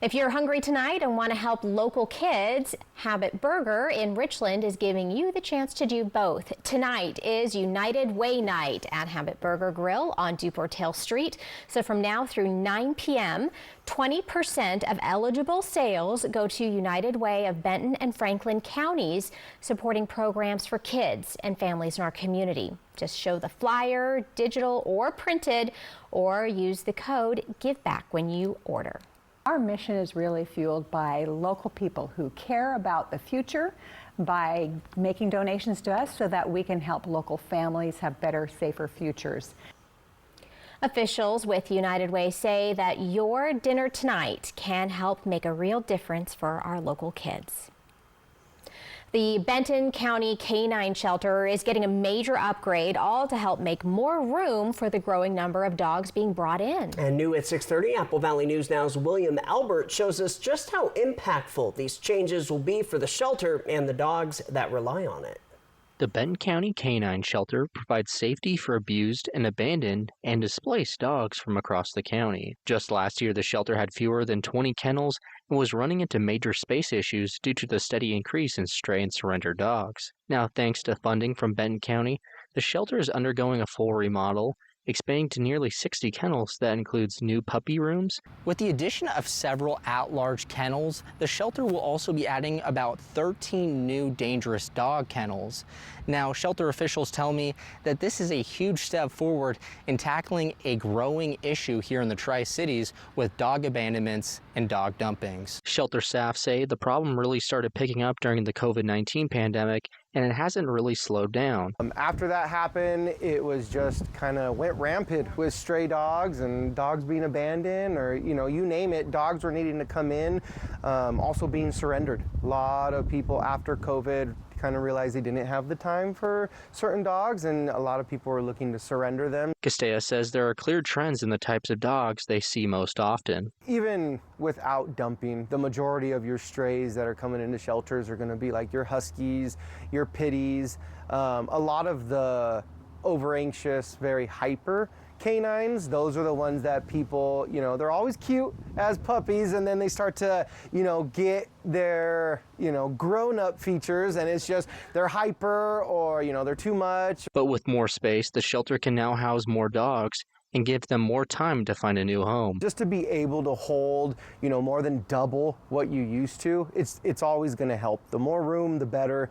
If you're hungry tonight and want to help local kids, Habit Burger in Richland is giving you the chance to do both. Tonight is United Way Night at Habit Burger Grill on Duportail Street. So from now through 9 p.m., 20% of eligible sales go to United Way of Benton and Franklin counties, supporting programs for kids and families in our community. Just show the flyer, digital or printed, or use the code GIVEBACK when you order. Our mission is really fueled by local people who care about the future by making donations to us so that we can help local families have better, safer futures. Officials with United Way say that your dinner tonight can help make a real difference for our local kids. The Benton County Canine Shelter is getting a major upgrade, all to help make more room for the growing number of dogs being brought in. And new at 6:30, Apple Valley News Now's William Albert shows us just how impactful these changes will be for the shelter and the dogs that rely on it. The Benton County Canine Shelter provides safety for abused and abandoned and displaced dogs from across the county. Just last year, the shelter had fewer than 20 kennels and was running into major space issues due to the steady increase in stray and surrender dogs. Now, thanks to funding from Benton County, the shelter is undergoing a full remodel, expanding to nearly 60 kennels that includes new puppy rooms. With the addition of several at-large kennels, the shelter will also be adding about 13 new dangerous dog kennels. Now, shelter officials tell me that this is a huge step forward in tackling a growing issue here in the Tri-Cities with dog abandonments and dog dumpings. Shelter staff say the problem really started picking up during the COVID-19 pandemic, and it hasn't really slowed down. After that happened, it was just kind of went rampant with stray dogs and dogs being abandoned, or you name it, dogs were needing to come in, also being surrendered. A lot of people after COVID kind of realized they didn't have the time for certain dogs, and a lot of people were looking to surrender them. Castella says there are clear trends in the types of dogs they see most often. Even without dumping, the majority of your strays that are coming into shelters are going to be like your Huskies, your Pitties. A lot of the over anxious, very hyper canines. Those are the ones that people, they're always cute as puppies, and then they start to, get their, grown-up features, and it's just they're hyper or, they're too much. But with more space, the shelter can now house more dogs and give them more time to find a new home. Just to be able to hold, more than double what you used to, it's always going to help. The more room, the better.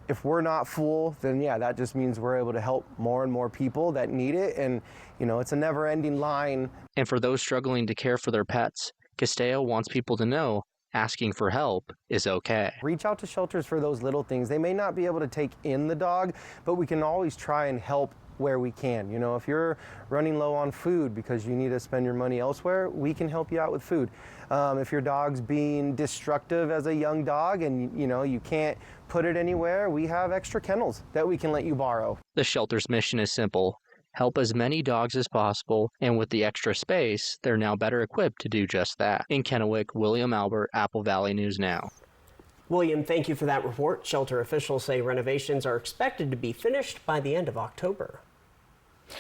If we're not full, then yeah, that just means we're able to help more and more people that need it. And, it's a never-ending line. And for those struggling to care for their pets, Castello wants people to know asking for help is okay. Reach out to shelters for those little things. They may not be able to take in the dog, but we can always try and help where we can. If you're running low on food because you need to spend your money elsewhere, we can help you out with food. If your dog's being destructive as a young dog and you can't put it anywhere, we have extra kennels that we can let you borrow. The shelter's mission is simple: help as many dogs as possible, and with the extra space, they're now better equipped to do just that. In Kennewick, William Albert, Apple Valley News Now. William, thank you for that report. Shelter officials say renovations are expected to be finished by the end of October.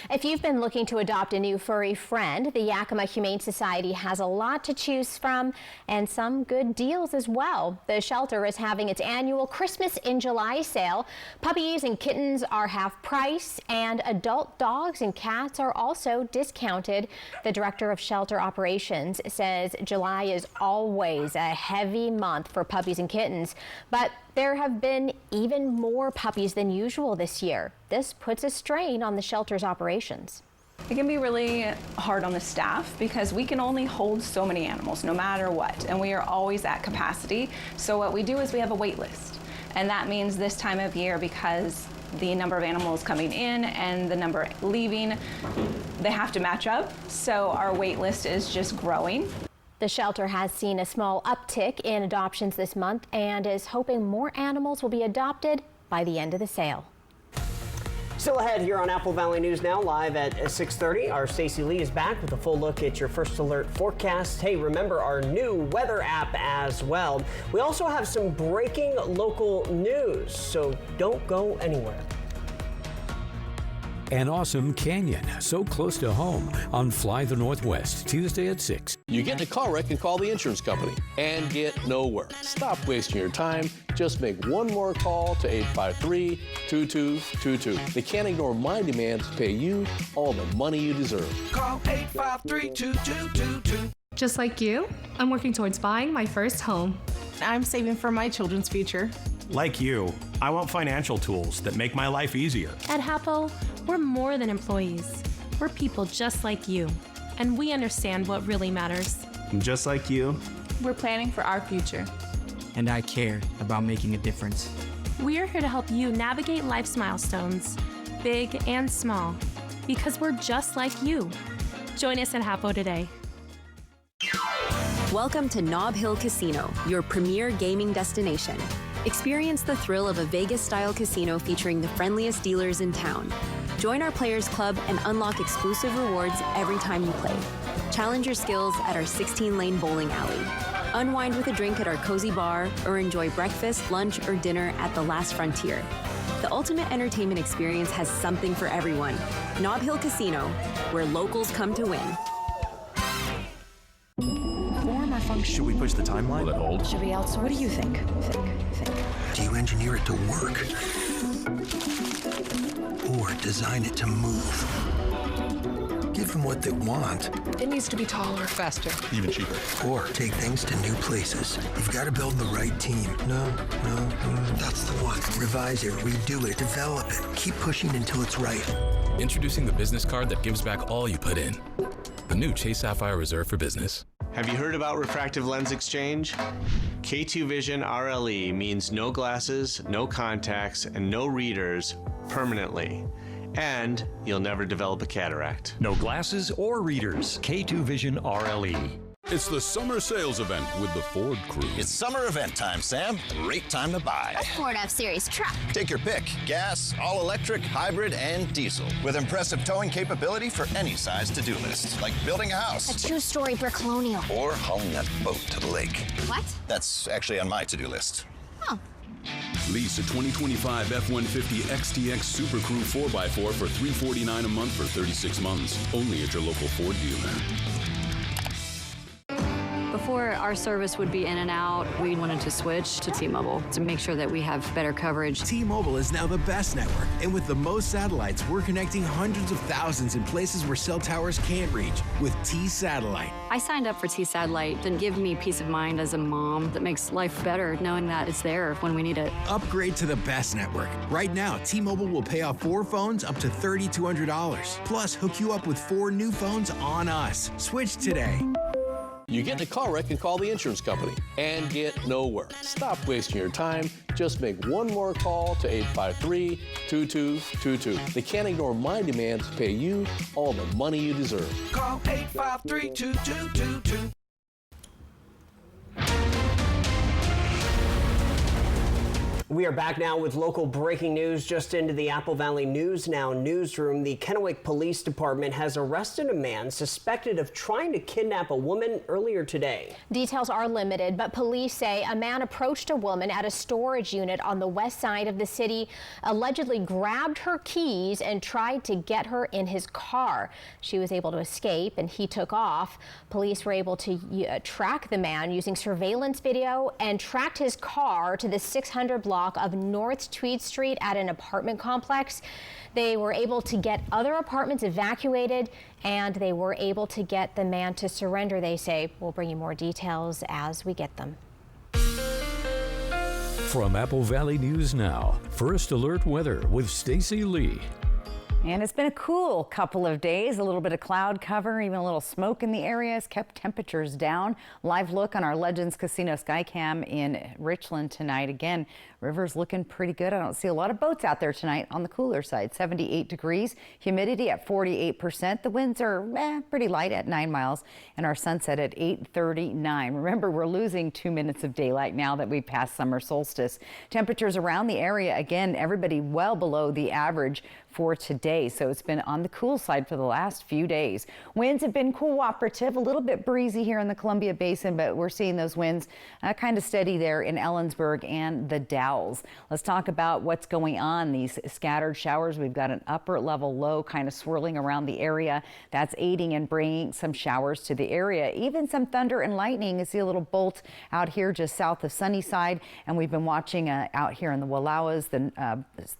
If you've been looking to adopt a new furry friend, the Yakima Humane Society has a lot to choose from and some good deals as well. The shelter is having its annual Christmas in July sale. Puppies and kittens are half price, and adult dogs and cats are also discounted. The director of shelter operations says July is always a heavy month for puppies and kittens, but there have been even more puppies than usual this year. This puts a strain on the shelter's operations. It can be really hard on the staff because we can only hold so many animals no matter what, and we are always at capacity. So what we do is we have a wait list, and that means this time of year, because the number of animals coming in and the number leaving, they have to match up. So our wait list is just growing. The shelter has seen a small uptick in adoptions this month and is hoping more animals will be adopted by the end of the sale. Still ahead here on Apple Valley News Now, live at 6:30. Our Stacey Lee is back with a full look at your first alert forecast. Hey, remember our new weather app as well. We also have some breaking local news, so don't go anywhere. An awesome canyon so close to home on Fly the Northwest, Tuesday at 6. You get in a car wreck and call the insurance company and get nowhere. Stop wasting your time. Just make one more call to 853-2222. They can't ignore my demand to pay you all the money you deserve. Call 853-2222. Just like you, I'm working towards buying my first home. I'm saving for my children's future. Like you, I want financial tools that make my life easier. At Hapo, we're more than employees. We're people just like you, and we understand what really matters. And just like you, we're planning for our future. And I care about making a difference. We're here to help you navigate life's milestones, big and small, because we're just like you. Join us at Hapo today. Welcome to Nob Hill Casino, your premier gaming destination. Experience the thrill of a Vegas-style casino featuring the friendliest dealers in town. Join our Players Club and unlock exclusive rewards every time you play. Challenge your skills at our 16-lane bowling alley. Unwind with a drink at our cozy bar, or enjoy breakfast, lunch, or dinner at the Last Frontier. The ultimate entertainment experience has something for everyone. Nob Hill Casino, where locals come to win. Should we push the timeline? Will it hold? Should we outsource? What do you think? Do you engineer it to work? Or design it to move? Give them what they want. It needs to be taller, faster, even cheaper. Or take things to new places. You've got to build the right team. No, that's the one. Revise it, redo it, develop it. Keep pushing until it's right. Introducing the business card that gives back all you put in. The new Chase Sapphire Reserve for Business. Have you heard about refractive lens exchange? K2 Vision RLE means no glasses, no contacts, and no readers permanently. And you'll never develop a cataract. No glasses or readers. K2 Vision RLE. It's the summer sales event with the Ford crew. It's summer event time, Sam. Great time to buy. A Ford F-Series truck. Take your pick. Gas, all-electric, hybrid, and diesel. With impressive towing capability for any size to-do list. Like building a house. A two-story brick colonial. Or hauling that boat to the lake. What? That's actually on my to-do list. Oh. Lease a 2025 F-150 XTX Super Crew 4x4 for $349 a month for 36 months. Only at your local Ford dealer. Before, our service would be in and out. We wanted to switch to T-Mobile to make sure that we have better coverage. T-Mobile is now the best network. And with the most satellites, we're connecting hundreds of thousands in places where cell towers can't reach with T-Satellite. I signed up for T-Satellite to give me peace of mind as a mom that makes life better knowing that it's there when we need it. Upgrade to the best network. Right now, T-Mobile will pay off 4 phones up to $3,200. Plus, hook you up with 4 new phones on us. Switch today. You get in a car wreck and call the insurance company and get nowhere. Stop wasting your time. Just make one more call to 853-2222. They can't ignore my demand to pay you all the money you deserve. Call 853-2222. We are back now with local breaking news just into the Apple Valley News Now newsroom. The Kennewick Police Department has arrested a man suspected of trying to kidnap a woman earlier today. Details are limited, but police say a man approached a woman at a storage unit on the west side of the city, allegedly grabbed her keys and tried to get her in his car. She was able to escape and he took off. Police were able to track the man using surveillance video and tracked his car to the 600 block of North Tweed Street at an apartment complex. They were able to get other apartments evacuated and they were able to get the man to surrender, they say. We'll bring you more details as we get them. From Apple Valley News Now, First Alert Weather with Stacy Lee. And it's been a cool couple of days. A little bit of cloud cover, even a little smoke in the area has kept temperatures down. Live look on our Legends Casino Skycam in Richland tonight. Again, river's looking pretty good. I don't see a lot of boats out there tonight on the cooler side. 78 degrees, humidity at 48%. The winds are pretty light at 9 miles, and our sunset at 8:39. Remember, we're losing 2 minutes of daylight now that we passed summer solstice. Temperatures around the area, again, everybody well below the average for today. So it's been on the cool side for the last few days. Winds have been cooperative, a little bit breezy here in the Columbia Basin, but we're seeing those winds kind of steady there in Ellensburg and the Dalles. Let's talk about what's going on. These scattered showers, we've got an upper level low kind of swirling around the area. That's aiding and bringing some showers to the area. Even some thunder and lightning. You see a little bolt out here just south of Sunnyside, and we've been watching out here in the Wallowas,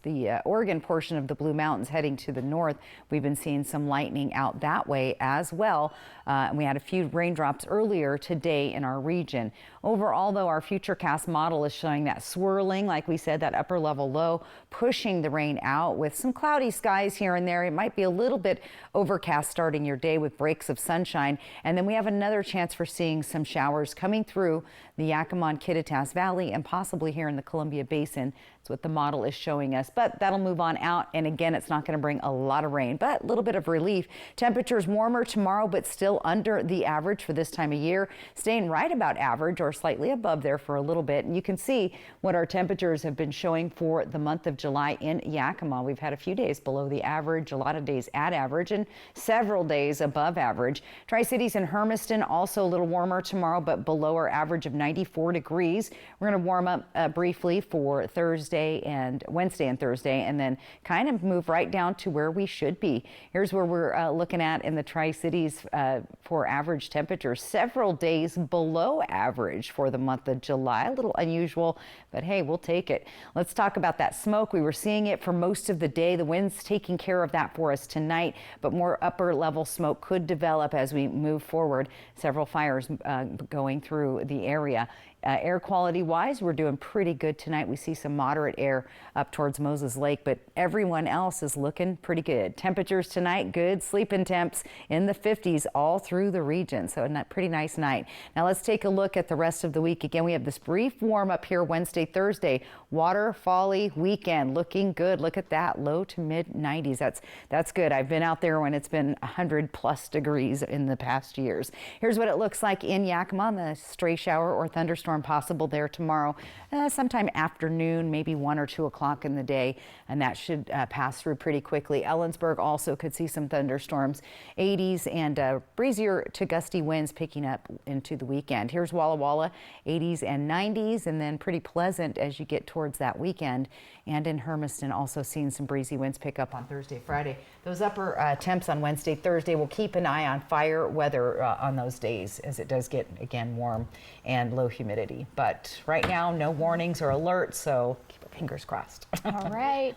the Oregon portion of the Blue Mountains heading to the north. We've been seeing some lightning out that way as well. And we had a few raindrops earlier today in our region. Overall, though, our Futurecast model is showing that swirling, like we said, that upper level low, pushing the rain out with some cloudy skies here and there. It might be a little bit overcast starting your day with breaks of sunshine. And then we have another chance for seeing some showers coming through the Yakima-Kittitas Valley and possibly here in the Columbia Basin. That's what the model is showing us. But that'll move on out. And again, it's not going to bring a lot of rain, but a little bit of relief. Temperatures warmer tomorrow, but still under the average for this time of year, staying right about average or slightly above there for a little bit. And you can see what our temperatures have been showing for the month of July in Yakima. We've had a few days below the average, a lot of days at average, and several days above average. Tri-Cities and Hermiston also a little warmer tomorrow, but below our average of 94 degrees. We're going to warm up briefly for Wednesday and Thursday, and then kind of move right down to where we should be. Here's where we're looking at in the Tri-Cities for average temperatures. Several days below average for the month of July. A little unusual, but hey, we'll take it. Let's talk about that smoke. We were seeing it for most of the day. The wind's taking care of that for us tonight, but more upper level smoke could develop as we move forward. Several fires going through the area. Air quality wise, we're doing pretty good tonight. We see some moderate air up towards Moses Lake, but everyone else is looking pretty good. Temperatures tonight, good. Sleeping temps in the 50s all through the region. So a pretty nice night. Now let's take a look at the rest of the week. Again, we have this brief warm up here Wednesday, Thursday. Waterfally weekend looking good. Look at that, low to mid 90s. That's good. I've been out there when it's been 100+ degrees in the past years. Here's what it looks like in Yakima. The stray shower or thunderstorm thunderstorm possible there tomorrow, sometime afternoon, maybe 1 or 2 o'clock in the day, and that should pass through pretty quickly. Ellensburg also could see some thunderstorms, 80s and breezier to gusty winds picking up into the weekend. Here's Walla Walla, 80s and 90s, and then pretty pleasant as you get towards that weekend. And in Hermiston, also seeing some breezy winds pick up on Thursday, Friday. Those upper temps on Wednesday, Thursday, will keep an eye on fire weather on those days as it does get, again, warm and low humidity. But right now, no warnings or alerts, so keep our fingers crossed. All right.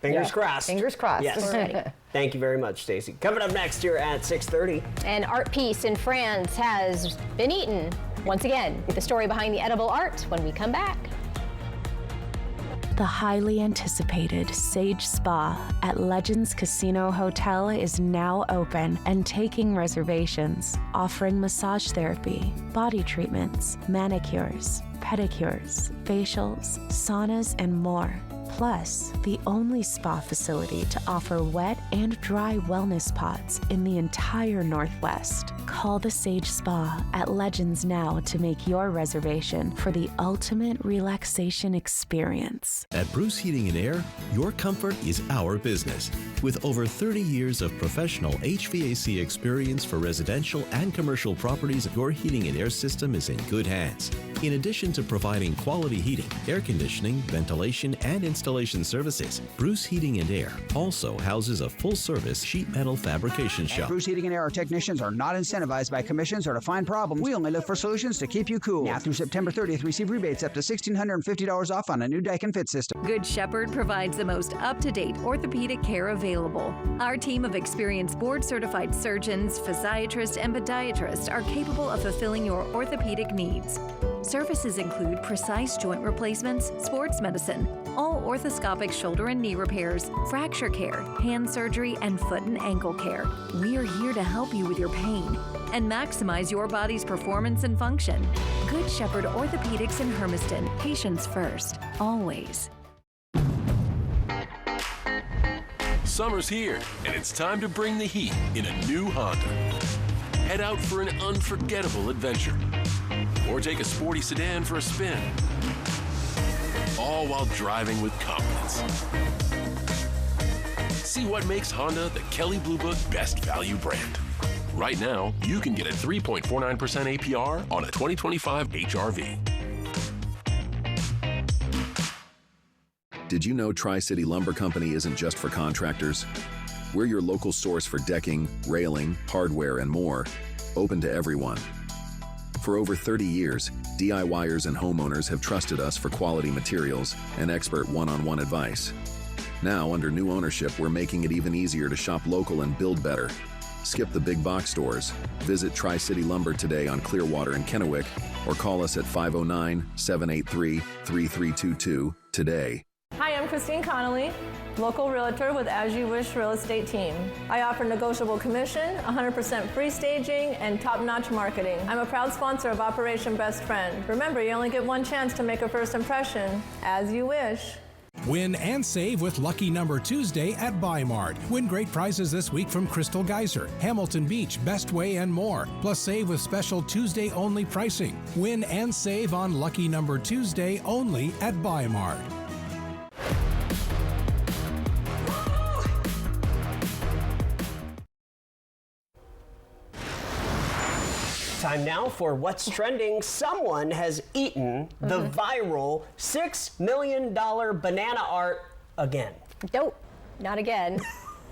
Fingers crossed. Fingers crossed. Yes. Thank you very much, Stacey. Coming up next here at 6:30. An art piece in France has been eaten once again. The story behind the edible art when we come back. The highly anticipated Sage Spa at Legends Casino Hotel is now open and taking reservations, offering massage therapy, body treatments, manicures, pedicures, facials, saunas, and more. Plus, the only spa facility to offer wet and dry wellness pods in the entire Northwest. Call the Sage Spa at Legends now to make your reservation for the ultimate relaxation experience. At Bruce Heating and Air, your comfort is our business. With over 30 years of professional HVAC experience for residential and commercial properties, your heating and air system is in good hands. In addition to providing quality heating, air conditioning, ventilation, and installation services, Bruce Heating and Air also houses a full-service sheet metal fabrication shop. At Bruce Heating and Air, our technicians are not incentivized by commissions or to find problems. We only look for solutions to keep you cool. Now through September 30th, receive rebates up to $1,650 off on a new Daikin Fit system. Good Shepherd provides the most up-to-date orthopedic care available. Our team of experienced board-certified surgeons, physiatrists, and podiatrists are capable of fulfilling your orthopedic needs. Services include precise joint replacements, sports medicine, all orthoscopic shoulder and knee repairs, fracture care, hand surgery, and foot and ankle care. We are here to help you with your pain and maximize your body's performance and function. Good Shepherd Orthopedics in Hermiston. Patients first, always. Summer's here, and it's time to bring the heat in a new Honda. Head out for an unforgettable adventure, or take a sporty sedan for a spin, all while driving with confidence. See what makes Honda the Kelley Blue Book Best Value brand. Right now, you can get a 3.49% APR on a 2025 HRV. Did you know Tri-City Lumber Company isn't just for contractors? We're your local source for decking, railing, hardware, and more, open to everyone. For over 30 years, DIYers and homeowners have trusted us for quality materials and expert one-on-one advice. Now, under new ownership, we're making it even easier to shop local and build better. Skip the big box stores. Visit Tri-City Lumber today on Clearwater and Kennewick, or call us at 509-783-3322 today. Hi, I'm Christine Connolly, local realtor with As You Wish Real Estate Team. I offer negotiable commission, 100% free staging, and top-notch marketing. I'm a proud sponsor of Operation Best Friend. Remember, you only get one chance to make a first impression. As you wish. Win and save with Lucky Number Tuesday at Bi-Mart. Win great prizes this week from Crystal Geyser, Hamilton Beach, Best Way, and more. Plus save with special Tuesday-only pricing. Win and save on Lucky Number Tuesday only at Bi-Mart. Time now for What's Trending. Someone has eaten the viral $6 million banana art again. Nope, not again.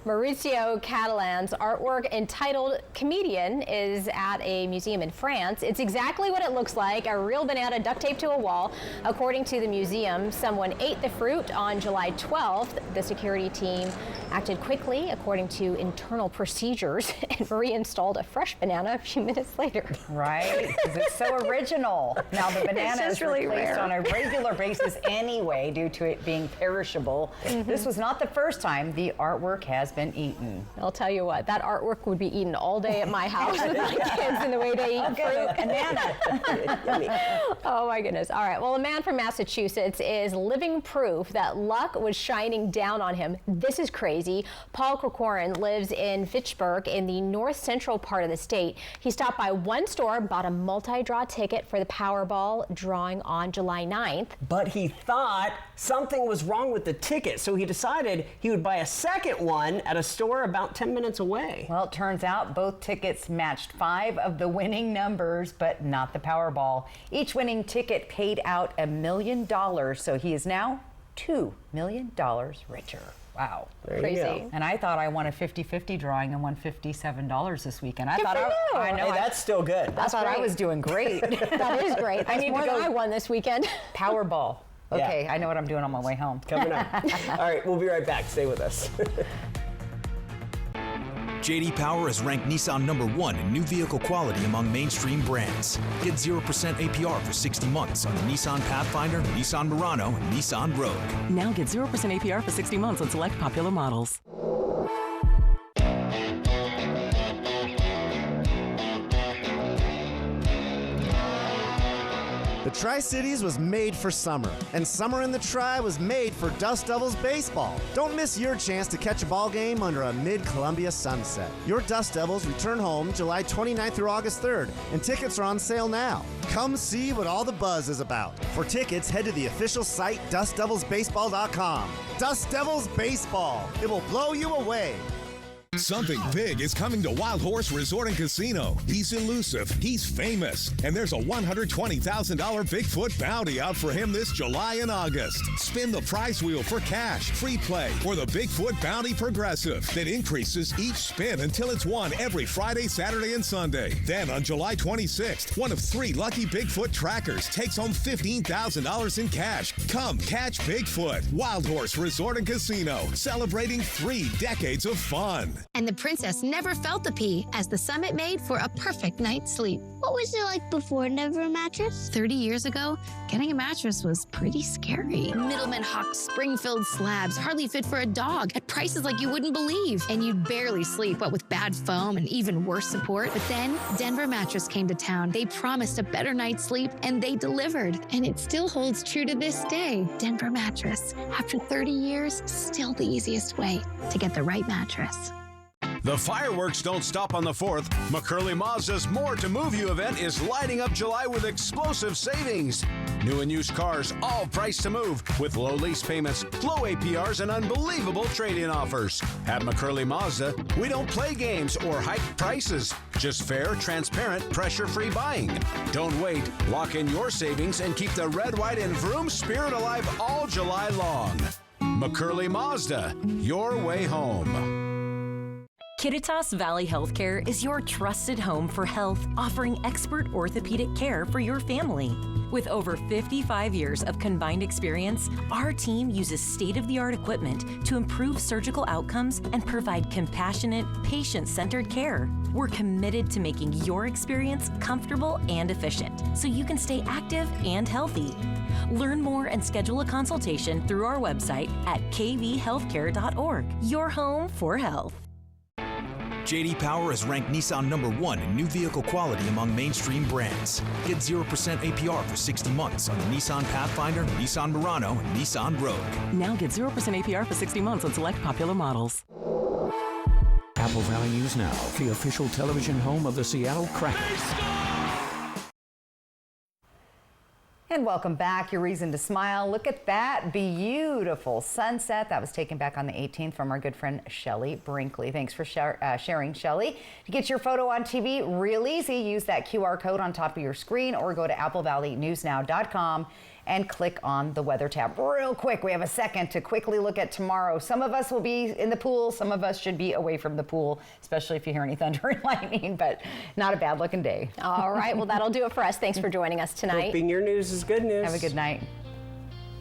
Mauricio Catalan's artwork entitled Comedian is at a museum in France. It's exactly what it looks like, a real banana duct taped to a wall. According to the museum, someone ate the fruit on July 12th. The security team acted quickly according to internal procedures and reinstalled a fresh banana a few minutes later. Right, because it's so original. Now the banana is really replaced rare. on a regular basis anyway due to it being perishable. This was not the first time the artwork has been eaten. I'll tell you what, that artwork would be eaten all day at my house with my kids and the way they eat fruit. Banana. Oh my goodness. All right, well, a man from Massachusetts is living proof that luck was shining down on him. This is crazy. crazy. Paul Corcoran lives in Fitchburg in the north central part of the state. He stopped by one store and bought a multi-draw ticket for the Powerball drawing on July 9th. But he thought something was wrong with the ticket, so he decided he would buy a second one at a store about 10 minutes away. Well, it turns out both tickets matched 5 of the winning numbers, but not the Powerball. Each winning ticket paid out $1 million, so he is now $2 million richer. Wow. Crazy. And I thought I won a 50-50 drawing and won $57 this weekend. Good for you. I know. Hey, that's still good. I thought I was doing great. That is great. That's more than I won this weekend. Powerball. Okay, Yeah. I know what I'm doing on my way home. Coming up. All right, we'll be right back. Stay with us. J.D. Power has ranked Nissan #1 in new vehicle quality among mainstream brands. Get 0% APR for 60 months on the Nissan Pathfinder, Nissan Murano, and Nissan Rogue. Now get 0% APR for 60 months on select popular models. The Tri-Cities was made for summer, and summer in the Tri was made for Dust Devils baseball. Don't miss your chance to catch a ball game under a mid-Columbia sunset. Your Dust Devils return home July 29th through August 3rd, and tickets are on sale now. Come see what all the buzz is about. For tickets, head to the official site, dustdevilsbaseball.com. Dust Devils Baseball. It will blow you away. Something big is coming to Wild Horse Resort and Casino. He's elusive, he's famous, and there's a $120,000 Bigfoot bounty out for him this July and August. Spin the prize wheel for cash, free play, or the Bigfoot Bounty Progressive that increases each spin until it's won every Friday, Saturday, and Sunday. Then on July 26th, one of 3 lucky Bigfoot trackers takes home $15,000 in cash. Come catch Bigfoot. Wild Horse Resort and Casino, celebrating 3 decades of fun. And the princess never felt the pee as the summit made for a perfect night's sleep. What was it like before Denver Mattress? 30 years ago, getting a mattress was pretty scary. Middlemen hawked spring-filled slabs, hardly fit for a dog, at prices like you wouldn't believe. And you'd barely sleep, what with bad foam and even worse support. But then Denver Mattress came to town. They promised a better night's sleep, and they delivered. And it still holds true to this day. Denver Mattress. After 30 years, still the easiest way to get the right mattress. The fireworks don't stop on the 4th. McCurley Mazda's More to Move You event is lighting up July with explosive savings. New and used cars, all priced to move, with low lease payments, low APRs, and unbelievable trade-in offers. At McCurley Mazda, we don't play games or hike prices. Just fair, transparent, pressure-free buying. Don't wait. Lock in your savings and keep the red, white, and vroom spirit alive all July long. McCurley Mazda, your way home. Kittitas Valley Healthcare is your trusted home for health, offering expert orthopedic care for your family. With over 55 years of combined experience, our team uses state-of-the-art equipment to improve surgical outcomes and provide compassionate, patient-centered care. We're committed to making your experience comfortable and efficient, so you can stay active and healthy. Learn more and schedule a consultation through our website at kvhealthcare.org. Your home for health. J.D. Power has ranked Nissan #1 in new vehicle quality among mainstream brands. Get 0% APR for 60 months on the Nissan Pathfinder, Nissan Murano, and Nissan Rogue. Now get 0% APR for 60 months on select popular models. Apple Valley News Now, the official television home of the Seattle Kraken. And welcome back. Your reason to smile. Look at that beautiful sunset that was taken back on the 18th from our good friend Shelly Brinkley. Thanks for sharing, Shelly. To get your photo on TV, real easy. Use that QR code on top of your screen or go to applevalleyNewsNow.com and click on the weather tab. Real quick, we have a second to quickly look at tomorrow. Some of us will be in the pool. Some of us should be away from the pool, especially if you hear any thunder and lightning, but not a bad looking day. All right, well, that'll do it for us. Thanks for joining us tonight. Hoping your news is good news. Have a good night.